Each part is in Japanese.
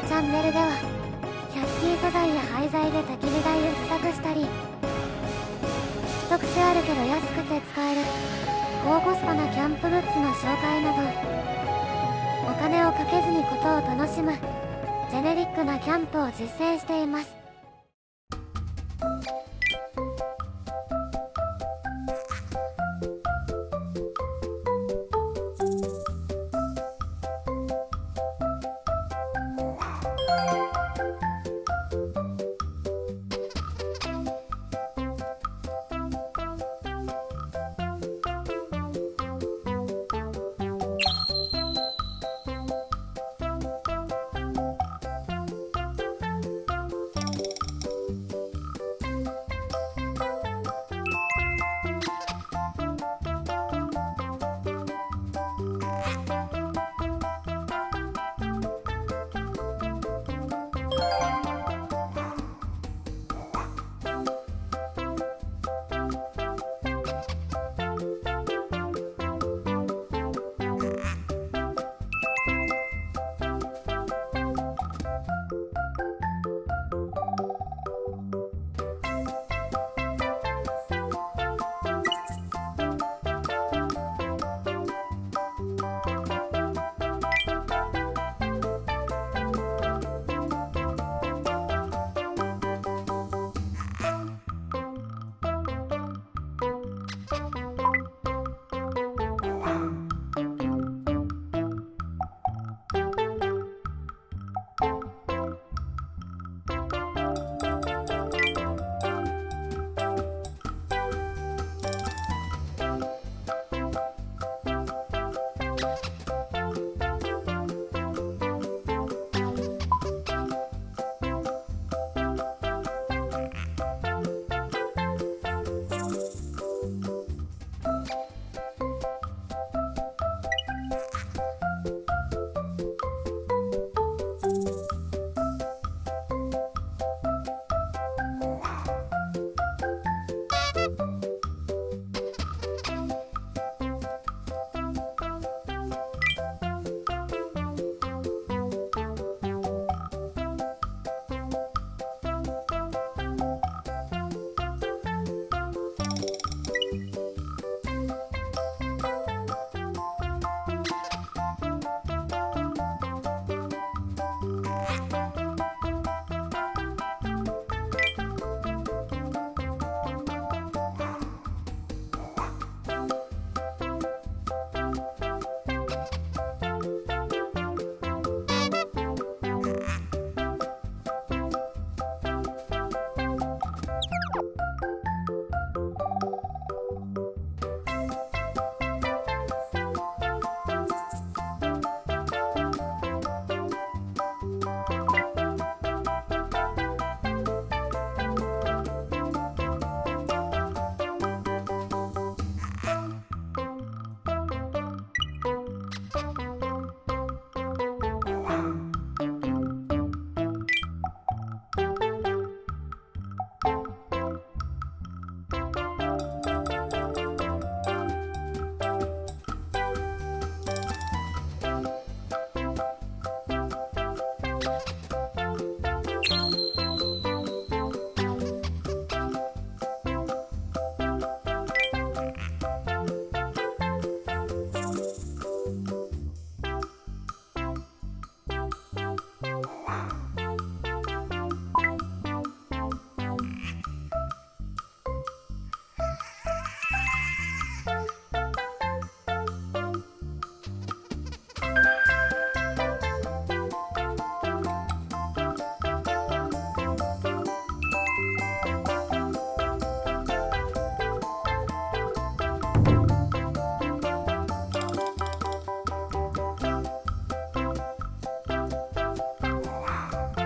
チャンネルでは100均素材や廃材で焚き火台を自作したり、一癖あるけど安くて使える高コスパなキャンプグッズの紹介など、お金をかけずにことを楽しむジェネリックなキャンプを実践しています。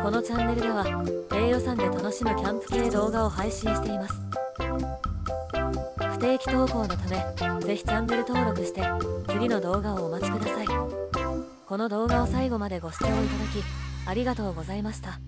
このチャンネルでは低予算で楽しむキャンプ系動画を配信しています。不定期投稿のためぜひチャンネル登録して次の動画をお待ちください。この動画を最後までご視聴いただきありがとうございました。